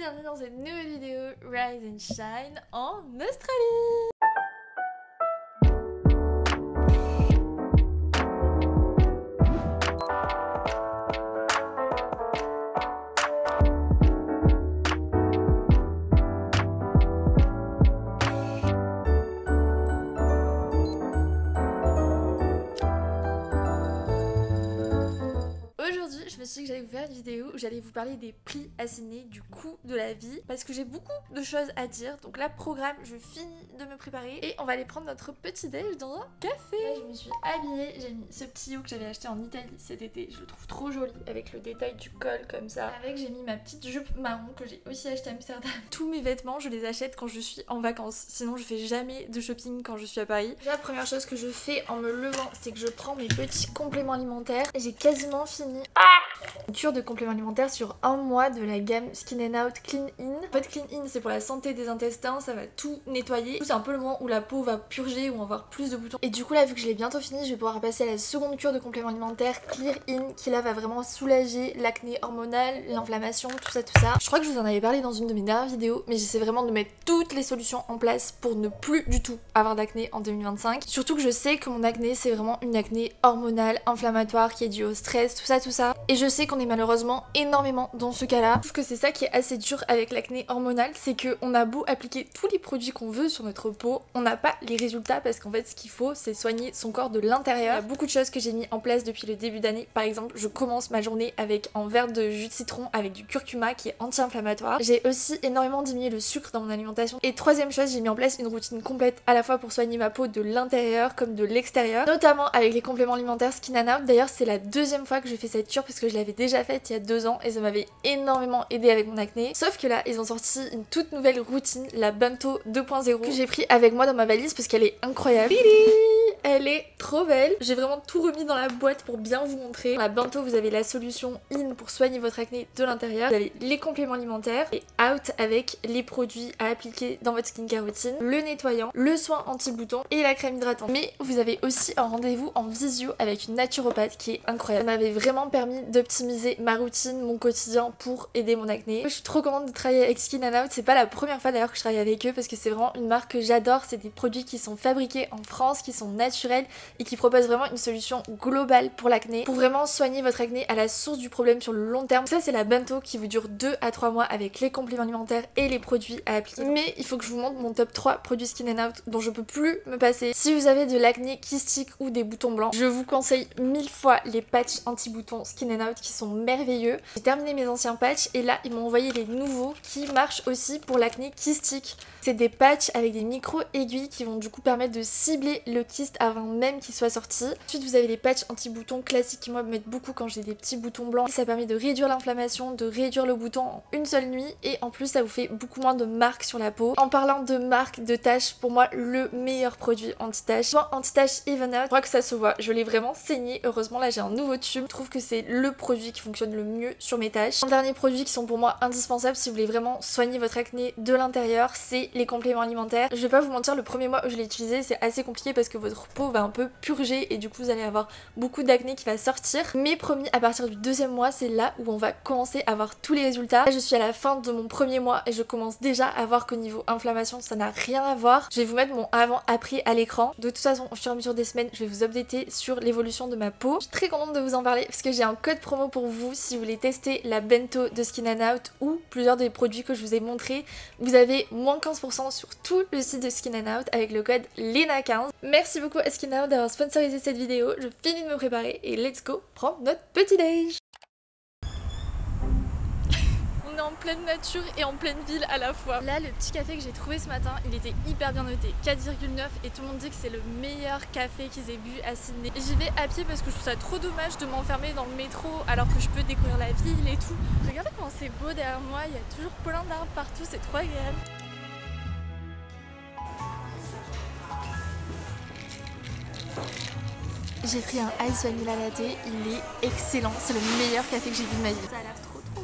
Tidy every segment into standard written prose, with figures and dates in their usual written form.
bienvenue dans cette nouvelle vidéo Rise and Shine en Australie. Aujourd'hui, je me suis dit que j'allais vous faire une vidéo où j'allais vous parler des prix assignés, du coût de la vie, parce que j'ai beaucoup de choses à dire. Donc là, programme, je finis de me préparer et on va aller prendre notre petit déj dans un café. Là, je me suis habillée, j'ai mis ce petit haut que j'avais acheté en Italie cet été, je le trouve trop joli avec le détail du col comme ça. Avec, j'ai mis ma petite jupe marron que j'ai aussi acheté à Amsterdam. Tous mes vêtements, je les achète quand je suis en vacances, sinon je fais jamais de shopping quand je suis à Paris. La première chose que je fais en me levant, c'est que je prends mes petits compléments alimentaires. J'ai quasiment fini une cure de compléments alimentaires sur un mois de la gamme Skin and Out Clean In. En fait, Clean In, c'est pour la santé des intestins, ça va tout nettoyer. C'est un peu le moment où la peau va purger ou avoir plus de boutons. Et du coup là, vu que je l'ai bientôt fini, je vais pouvoir passer à la seconde cure de compléments alimentaires Clear In, qui là va vraiment soulager l'acné hormonal, l'inflammation, tout ça. Je crois que je vous en avais parlé dans une de mes dernières vidéos, mais j'essaie vraiment de mettre toutes les solutions en place pour ne plus du tout avoir d'acné en 2025. Surtout que je sais que mon acné, c'est vraiment une acné hormonale, inflammatoire, qui est due au stress, tout ça. Et je sais qu'on est malheureusement énormément dans ce cas-là. Je trouve que c'est ça qui est assez dur avec l'acné hormonal, c'est qu'on a beau appliquer tous les produits qu'on veut sur notre peau, on n'a pas les résultats parce qu'en fait ce qu'il faut c'est soigner son corps de l'intérieur. Il y a beaucoup de choses que j'ai mis en place depuis le début d'année. Par exemple, je commence ma journée avec un verre de jus de citron avec du curcuma qui est anti-inflammatoire. J'ai aussi énormément diminué le sucre dans mon alimentation. Et troisième chose, j'ai mis en place une routine complète à la fois pour soigner ma peau de l'intérieur comme de l'extérieur, notamment avec les compléments alimentaires Skin and Out. D'ailleurs c'est la deuxième fois que je fais cette cure parce que je l'avais déjà faite il y a 2 ans et ça m'avait énormément aidé avec mon acné. Sauf que là ils ont sorti une toute nouvelle routine, la Bento 2.0, que j'ai pris avec moi dans ma valise parce qu'elle est incroyable. Elle est trop belle. J'ai vraiment tout remis dans la boîte pour bien vous montrer. Dans la Bento, vous avez la solution In pour soigner votre acné de l'intérieur. Vous avez les compléments alimentaires et Out avec les produits à appliquer dans votre skincare routine, le nettoyant, le soin anti-bouton et la crème hydratante. Mais vous avez aussi un rendez-vous en visio avec une naturopathe qui est incroyable. Ça m'avait vraiment permis d'optimiser ma routine, mon quotidien pour aider mon acné. Je suis trop contente de travailler avec Skin and Out. C'est pas la première fois d'ailleurs que je travaille avec eux parce que c'est vraiment une marque que j'adore. C'est des produits qui sont fabriqués en France, qui sont naturels et qui propose vraiment une solution globale pour l'acné, pour vraiment soigner votre acné à la source du problème sur le long terme. Ça c'est la Bento qui vous dure 2 à 3 mois avec les compléments alimentaires et les produits à appliquer. Mais il faut que je vous montre mon top 3 produits Skin and Out dont je peux plus me passer. Si vous avez de l'acné kystique ou des boutons blancs, je vous conseille 1000 fois les patchs anti-boutons Skin and Out qui sont merveilleux. J'ai terminé mes anciens patchs et là ils m'ont envoyé les nouveaux qui marchent aussi pour l'acné kystique. C'est des patchs avec des micro-aiguilles qui vont du coup permettre de cibler le kyste avant même qu'il soit sorti. Ensuite vous avez les patchs anti-boutons classiques qui moi me mettent beaucoup quand j'ai des petits boutons blancs. Ça permet de réduire l'inflammation, de réduire le bouton en une seule nuit et en plus ça vous fait beaucoup moins de marques sur la peau. En parlant de marques, de taches, pour moi le meilleur produit anti-taches, soit anti-taches Even Out, je crois que ça se voit, je l'ai vraiment saigné. Heureusement là j'ai un nouveau tube, je trouve que c'est le produit qui fonctionne le mieux sur mes taches. Un dernier produit qui sont pour moi indispensables si vous voulez vraiment soigner votre acné de l'intérieur, c'est les compléments alimentaires. Je vais pas vous mentir, le premier mois où je l'ai utilisé c'est assez compliqué parce que votre peau va un peu purger et du coup vous allez avoir beaucoup d'acné qui va sortir. Mais promis, à partir du 2e mois c'est là où on va commencer à voir tous les résultats. Là, je suis à la fin de mon 1er mois et je commence déjà à voir qu'au niveau inflammation ça n'a rien à voir. Je vais vous mettre mon avant-après à l'écran. De toute façon au fur et à mesure des semaines je vais vous updater sur l'évolution de ma peau. Je suis très contente de vous en parler parce que j'ai un code promo pour vous si vous voulez tester la Bento de Skin and Out ou plusieurs des produits que je vous ai montrés. Vous avez moins 15% sur tout le site de Skin and Out avec le code LENA15. Merci beaucoup à Skin and Out d'avoir sponsorisé cette vidéo. Je finis de me préparer et let's go prendre notre petit déj. On est en pleine nature et en pleine ville à la fois. Là, le petit café que j'ai trouvé ce matin, il était hyper bien noté, 4,9 et tout le monde dit que c'est le meilleur café qu'ils aient bu à Sydney. J'y vais à pied parce que je trouve ça trop dommage de m'enfermer dans le métro alors que je peux découvrir la ville et tout. Regardez comment c'est beau derrière moi, il y a toujours plein d'arbres partout, c'est trop agréable. J'ai pris un Ice Vanilla Latte, il est excellent, c'est le meilleur café que j'ai bu de ma vie. Ça a l'air trop bon.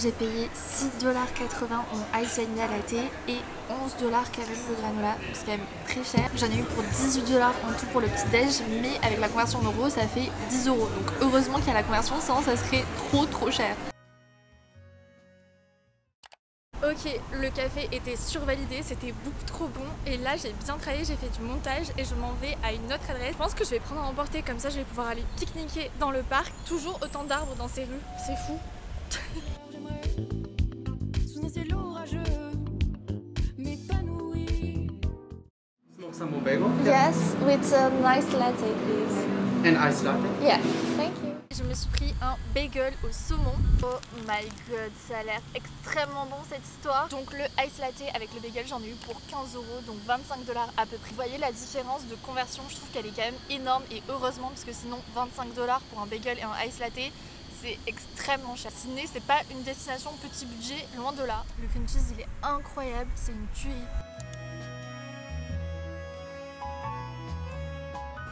j'ai payé 6,80$ en ice vanilla latte et 11$ caramel le granola, c'est quand même très cher. J'en ai eu pour 18$ en tout pour le petit déj, mais avec la conversion en euros ça fait 10€. Donc heureusement qu'il y a la conversion, sinon ça serait trop cher. Ok, le café était survalidé, c'était beaucoup trop bon et là j'ai bien travaillé, j'ai fait du montage et je m'en vais à une autre adresse. Je pense que je vais prendre à emporter, comme ça je vais pouvoir aller pique-niquer dans le parc. Toujours autant d'arbres dans ces rues, c'est fou. Some more bagel? Yes, with a nice latte please. And iced latte? Yeah, thank you. Je me suis pris un bagel au saumon. Oh my god, ça a l'air extrêmement bon cette histoire. Donc le ice latte avec le bagel, j'en ai eu pour 15€, donc 25$ à peu près. Vous voyez la différence de conversion, je trouve qu'elle est quand même énorme et heureusement parce que sinon 25$ pour un bagel et un ice latte, c'est extrêmement cher. Sydney, c'est pas une destination petit budget, loin de là. Le cream cheese, il est incroyable, c'est une tuerie.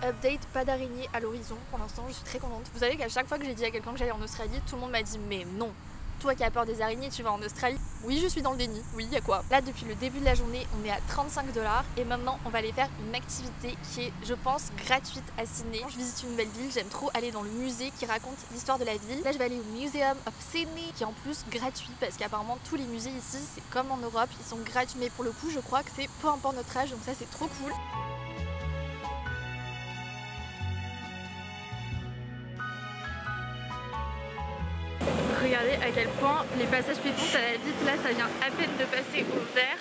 Update, pas d'araignée à l'horizon pour l'instant, je suis très contente. Vous savez qu'à chaque fois que j'ai dit à quelqu'un que j'allais en Australie, tout le monde m'a dit mais non, toi qui as peur des araignées, tu vas en Australie. Oui, je suis dans le déni, oui, y a quoi. Là, depuis le début de la journée, on est à 35$ et maintenant on va aller faire une activité qui est, je pense, gratuite à Sydney. Je visite une nouvelle ville, j'aime trop aller dans le musée qui raconte l'histoire de la ville. Là, je vais aller au Museum of Sydney qui est en plus gratuit parce qu'apparemment tous les musées ici, c'est comme en Europe, ils sont gratuits. Mais pour le coup, je crois que c'est peu importe notre âge, donc ça c'est trop cool. Regardez à quel point les passages piétons ça va vite, là ça vient à peine de passer au vert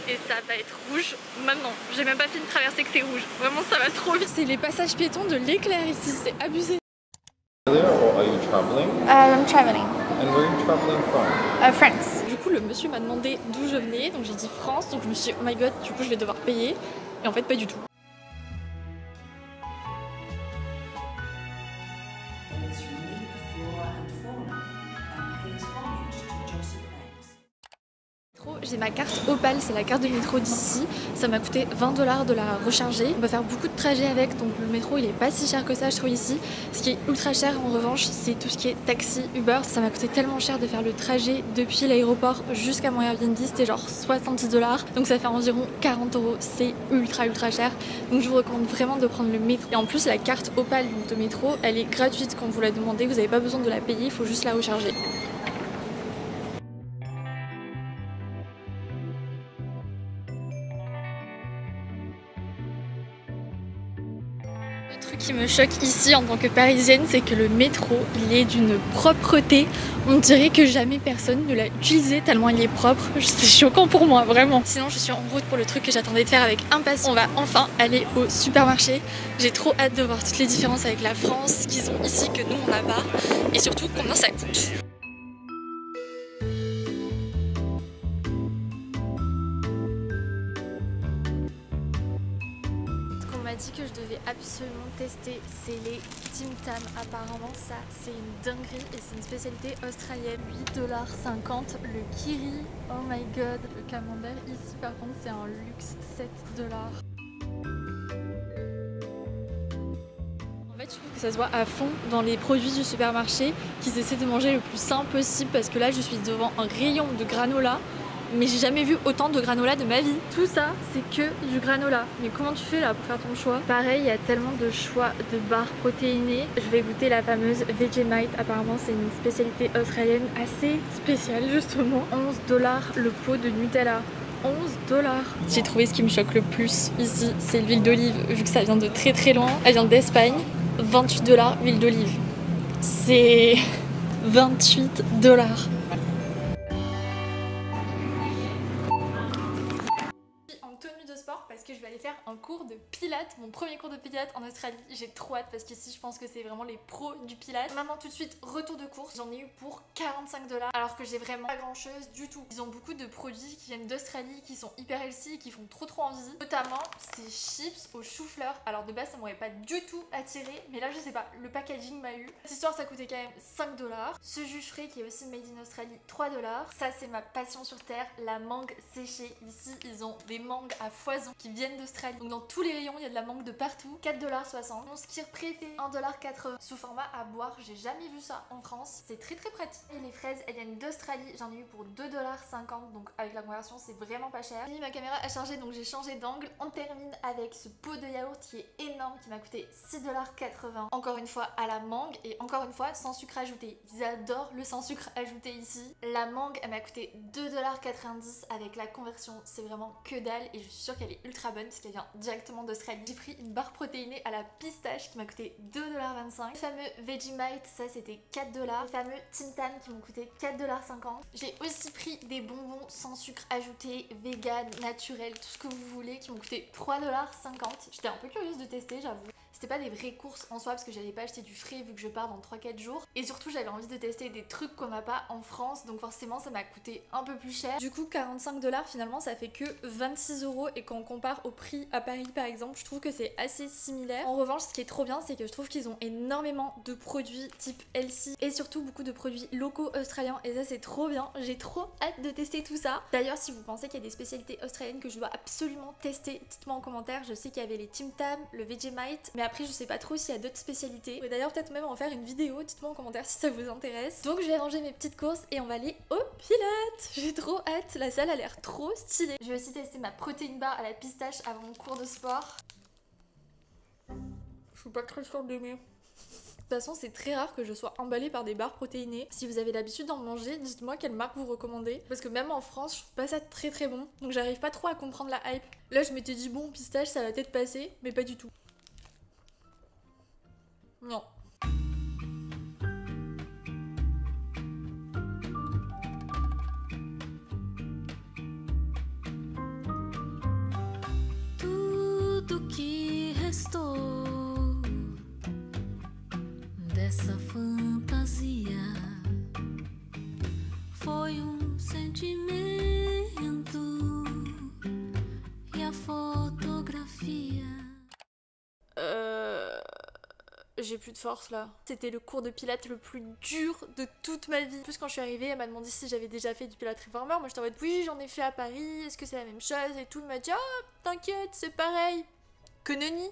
et ça va être rouge maintenant. J'ai même pas fini de traverser que c'est rouge, vraiment ça va trop vite. C'est les passages piétons de l'éclair ici, c'est abusé. Or are you traveling? I'm traveling. And where are you traveling from? France. Du coup le monsieur m'a demandé d'où je venais, donc j'ai dit France, donc je me suis dit oh my god, du coup je vais devoir payer et en fait pas du tout. J'ai ma carte Opal, c'est la carte de métro d'ici. Ça m'a coûté 20$ de la recharger. On va faire beaucoup de trajets avec, donc le métro il est pas si cher que ça je trouve ici. Ce qui est ultra cher en revanche, c'est tout ce qui est taxi, Uber. Ça m'a coûté tellement cher de faire le trajet depuis l'aéroport jusqu'à mon Airbnb, c'était genre 70$. Donc ça fait environ 40€, c'est ultra cher. Donc je vous recommande vraiment de prendre le métro. Et en plus la carte Opal de métro, elle est gratuite quand vous la demandez, vous n'avez pas besoin de la payer, il faut juste la recharger. Le truc qui me choque ici en tant que parisienne, c'est que le métro, il est d'une propreté. On dirait que jamais personne ne l'a utilisé tellement il est propre. C'est choquant pour moi, vraiment. Sinon, je suis en route pour le truc que j'attendais de faire avec impatience. On va enfin aller au supermarché. J'ai trop hâte de voir toutes les différences avec la France qu'ils ont ici que nous on n'a pas. Et surtout combien ça coûte. Dit que je devais absolument tester, c'est les Tim Tam. Apparemment ça c'est une dinguerie et c'est une spécialité australienne. 8,50$. Le kiri, oh my god. Le camembert ici par contre c'est un luxe, 7$. En fait je trouve que ça se voit à fond dans les produits du supermarché qu'ils essaient de manger le plus sain possible parce que là je suis devant un rayon de granola. Mais j'ai jamais vu autant de granola de ma vie. Tout ça, c'est que du granola. Mais comment tu fais là pour faire ton choix? Pareil, il y a tellement de choix de barres protéinées. Je vais goûter la fameuse Vegemite. Apparemment, c'est une spécialité australienne assez spéciale justement. 11$ le pot de Nutella. 11$. J'ai trouvé ce qui me choque le plus ici, c'est l'huile d'olive. Vu que ça vient de très loin, elle vient d'Espagne. 28$ huile d'olive. C'est 28$. Parce que je vais aller faire un cours de pilates, mon premier cours de pilates en Australie. J'ai trop hâte parce qu'ici je pense que c'est vraiment les pros du pilates. Maintenant tout de suite retour de course, j'en ai eu pour 45$ alors que j'ai vraiment pas grand chose du tout. Ils ont beaucoup de produits qui viennent d'Australie qui sont hyper healthy et qui font trop envie. Notamment ces chips aux choux-fleurs. Alors de base ça m'aurait pas du tout attiré, mais là je sais pas, le packaging m'a eu. Cette histoire ça coûtait quand même 5$. Ce jus frais qui est aussi made in Australie, 3$. Ça c'est ma passion sur terre, la mangue séchée. Ici ils ont des mangues à foison qui viennent d'Australie. Donc dans tous les rayons il y a de la mangue de partout. 4,60$. Mon skir préfet 1,80$ sous format à boire. J'ai jamais vu ça en France. C'est très pratique. Et les fraises elles viennent d'Australie. J'en ai eu pour 2,50$. Donc avec la conversion c'est vraiment pas cher. J'ai mis ma caméra à charger donc j'ai changé d'angle. On termine avec ce pot de yaourt qui est énorme qui m'a coûté 6,80$. Encore une fois à la mangue et encore une fois sans sucre ajouté. Ils adorent le sans sucre ajouté ici. La mangue elle m'a coûté 2,90$ avec la conversion. C'est vraiment que dalle et je suis sûre qu'elle est ultra bonne parce qu'elle vient directement d'Australie. J'ai pris une barre protéinée à la pistache qui m'a coûté 2,25$. Le fameux Vegemite, ça c'était 4$. Le fameux Tim Tam qui m'ont coûté 4,50$. J'ai aussi pris des bonbons sans sucre ajouté, vegan, naturel, tout ce que vous voulez qui m'ont coûté 3,50$. J'étais un peu curieuse de tester, j'avoue. C'était pas des vraies courses en soi parce que j'allais pas acheter du frais vu que je pars dans 3-4 jours. Et surtout j'avais envie de tester des trucs qu'on n'a pas en France donc forcément ça m'a coûté un peu plus cher. Du coup 45$ finalement ça fait que 26€ et quand on compare au prix à Paris par exemple je trouve que c'est assez similaire. En revanche ce qui est trop bien c'est que je trouve qu'ils ont énormément de produits type healthy et surtout beaucoup de produits locaux australiens et ça c'est trop bien. J'ai trop hâte de tester tout ça. D'ailleurs si vous pensez qu'il y a des spécialités australiennes que je dois absolument tester, dites-moi en commentaire. Je sais qu'il y avait les Tim Tam, le Vegemite mais après je sais pas trop s'il y a d'autres spécialités. Et d'ailleurs peut-être même en faire une vidéo, dites-moi en commentaire si ça vous intéresse. Donc je vais ranger mes petites courses et on va aller au Pilates. J'ai trop hâte, la salle a l'air trop stylée. Je vais aussi tester ma protéine bar à la pistache avant mon cours de sport. Je suis pas très sûre d'aimer. De toute façon c'est très rare que je sois emballée par des barres protéinées. Si vous avez l'habitude d'en manger, dites-moi quelle marque vous recommandez. Parce que même en France je trouve pas ça très bon. Donc j'arrive pas trop à comprendre la hype. Là je m'étais dit bon pistache ça va peut-être passer, mais pas du tout. Non. Tudo que restou dessa fantasia foi sentimento e a fotografia. J'ai plus de force là. C'était le cours de pilates le plus dur de toute ma vie. En plus quand je suis arrivée, elle m'a demandé si j'avais déjà fait du pilates reformer. Moi j'étais en mode oui j'en ai fait à Paris, est-ce que c'est la même chose et tout. Elle m'a dit ah t'inquiète c'est pareil. Que nenni.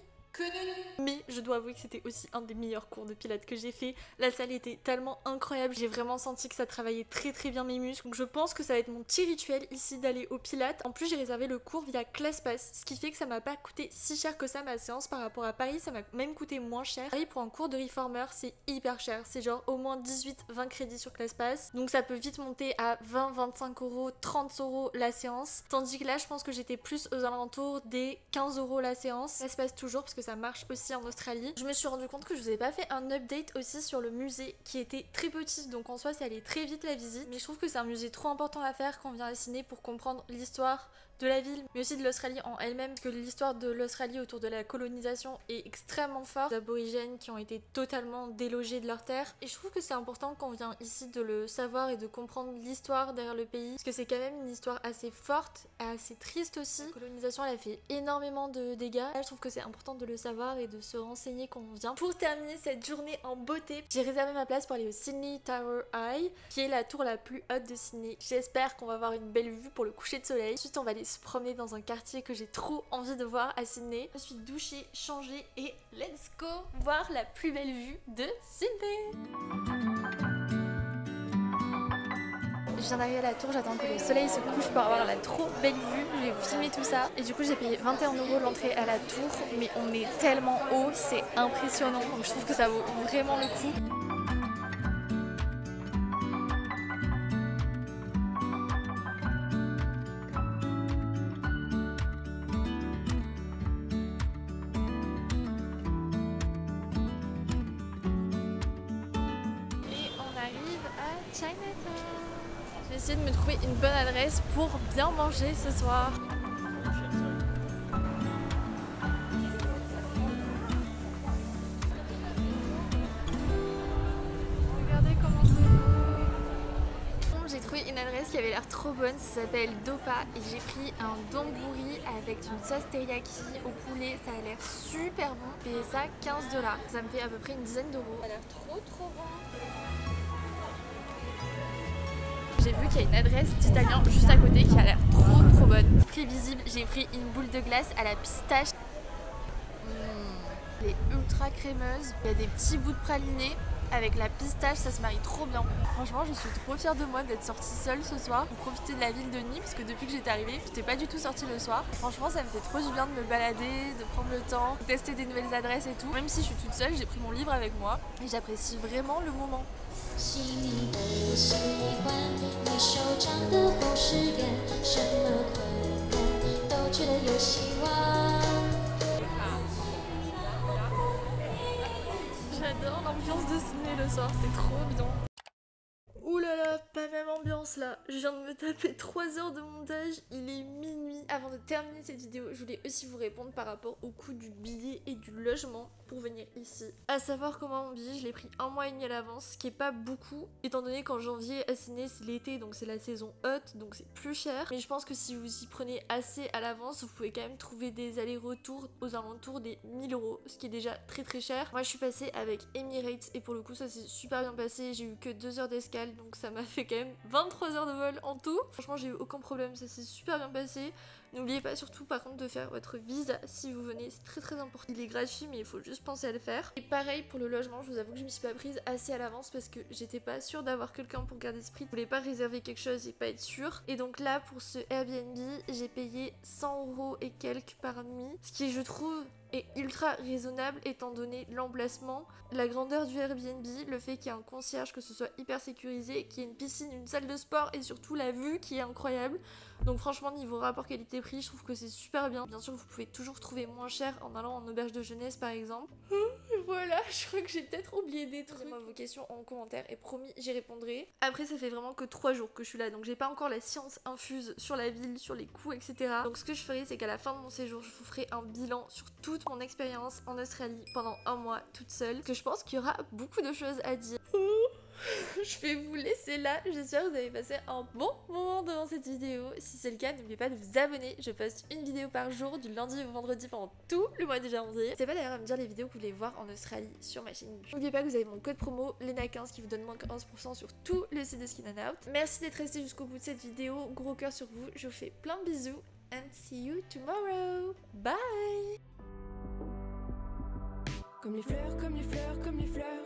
Mais je dois avouer que c'était aussi un des meilleurs cours de pilates que j'ai fait. La salle était tellement incroyable, j'ai vraiment senti que ça travaillait très bien mes muscles. Donc je pense que ça va être mon petit rituel ici d'aller au pilates. En plus j'ai réservé le cours via ClassPass, ce qui fait que ça m'a pas coûté si cher que ça ma séance par rapport à Paris. Ça m'a même coûté moins cher. Paris pour un cours de reformer c'est hyper cher, c'est genre au moins 18-20 crédits sur ClassPass. Donc ça peut vite monter à 20-25€, 30€ la séance. Tandis que là je pense que j'étais plus aux alentours des 15€ la séance. ClassPass toujours parce que ça marche aussi en Australie. Je me suis rendu compte que je vous avais pas fait un update aussi sur le musée qui était très petit donc en soi ça allait très vite la visite mais je trouve que c'est un musée trop important à faire quand on vient à Sydney pour comprendre l'histoire de la ville mais aussi de l'Australie en elle-même parce que l'histoire de l'Australie autour de la colonisation est extrêmement forte. Les aborigènes qui ont été totalement délogés de leurs terres et je trouve que c'est important quand on vient ici de le savoir et de comprendre l'histoire derrière le pays parce que c'est quand même une histoire assez forte et assez triste aussi. La colonisation elle a fait énormément de dégâts. Là, je trouve que c'est important de le savoir et de se renseigner quand on vient. Pour terminer cette journée en beauté, j'ai réservé ma place pour aller au Sydney Tower Eye qui est la tour la plus haute de Sydney. J'espère qu'on va avoir une belle vue pour le coucher de soleil. Ensuite on va aller se promener dans un quartier que j'ai trop envie de voir à Sydney. Je me suis douchée, changée et let's go voir la plus belle vue de Sydney. Je viens d'arriver à la tour, j'attends que le soleil se couche pour avoir la trop belle vue. J'ai filmé tout ça et du coup j'ai payé 21€ l'entrée à la tour mais on est tellement haut, c'est impressionnant donc je trouve que ça vaut vraiment le coup. Et on arrive à Chinatown. Je vais essayer de me trouver une bonne adresse pour bien manger ce soir. Regardez comment c'est beau. J'ai trouvé une adresse qui avait l'air trop bonne, ça s'appelle Dopa et j'ai pris un donburi avec une sauce teriyaki au poulet, ça a l'air super bon. J'ai payé ça 15$, ça me fait à peu près une dizaine d'euros. Ça a l'air trop bon. j'ai vu qu'il y a une adresse d'italien juste à côté qui a l'air trop bonne. Prévisible, j'ai pris une boule de glace à la pistache. Elle est ultra crémeuse, il y a des petits bouts de praliné. Avec la pistache, ça se marie trop bien. Franchement, je suis trop fière de moi d'être sortie seule ce soir pour profiter de la ville de Nîmes parce que depuis que j'étais arrivée, j'étais pas du tout sortie le soir. Franchement, ça me fait trop du bien de me balader, de prendre le temps, de tester des nouvelles adresses et tout. Même si je suis toute seule, j'ai pris mon livre avec moi et j'apprécie vraiment le moment. J'adore l'ambiance de ciné le soir, c'est trop bien. Ouh là là, pas même ambiance là. Je viens de me taper 3 heures de montage, il est minuit. Avant de terminer cette vidéo, je voulais aussi vous répondre par rapport au coût du billet et du logement pour venir ici. À savoir comment mon billet, je l'ai pris 1 mois et demi à l'avance, ce qui est pas beaucoup, étant donné qu'en janvier, à Ciné, c'est l'été, donc c'est la saison haute, donc c'est plus cher. Mais je pense que si vous y prenez assez à l'avance, vous pouvez quand même trouver des allers-retours aux alentours des 1000 €, ce qui est déjà très cher. Moi, je suis passée avec Emirates et pour le coup, ça s'est super bien passé. J'ai eu que 2 heures d'escale, donc ça m'a fait quand même 23 heures de vol en tout. Franchement, j'ai eu aucun problème, ça s'est super bien passé. N'oubliez pas surtout par contre de faire votre visa si vous venez, c'est très important. Il est gratuit mais il faut juste penser à le faire. Et pareil pour le logement, je vous avoue que je m'y suis pas prise assez à l'avance parce que j'étais pas sûre d'avoir quelqu'un pour garder ce prix. Je voulais pas réserver quelque chose et pas être sûre. Et donc là pour ce Airbnb, j'ai payé 100 € et quelques par nuit, ce qui je trouve est ultra raisonnable étant donné l'emplacement, la grandeur du Airbnb, le fait qu'il y ait un concierge, que ce soit hyper sécurisé, qu'il y ait une piscine, une salle de sport et surtout la vue qui est incroyable. Donc franchement niveau rapport qualité-prix, je trouve que c'est super bien. Bien sûr vous pouvez toujours trouver moins cher en allant en auberge de jeunesse par exemple. Voilà, je crois que j'ai peut-être oublié des trucs. Posez-moi vos questions en commentaire et promis j'y répondrai. Après ça fait vraiment que 3 jours que je suis là, donc j'ai pas encore la science infuse sur la ville, sur les coûts, etc. Donc ce que je ferai c'est qu'à la fin de mon séjour, je vous ferai un bilan sur toute mon expérience en Australie pendant 1 mois toute seule. Parce que je pense qu'il y aura beaucoup de choses à dire. Je vais vous laisser là, j'espère que vous avez passé un bon moment devant cette vidéo. Si c'est le cas, n'oubliez pas de vous abonner, je poste une vidéo par jour du lundi au vendredi pendant tout le mois de janvier. N'hésitez pas d'ailleurs à me dire les vidéos que vous voulez voir en Australie sur ma chaîne YouTube. N'oubliez pas que vous avez mon code promo LENA15 qui vous donne moins 15% sur tout le site de Skin and Out. Merci d'être resté jusqu'au bout de cette vidéo, gros cœur sur vous, je vous fais plein de bisous and see you tomorrow. Bye. Comme les fleurs, comme les fleurs, comme les fleurs,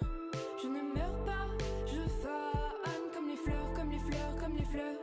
je ne meurs pas, je fane comme les fleurs, comme les fleurs, comme les fleurs.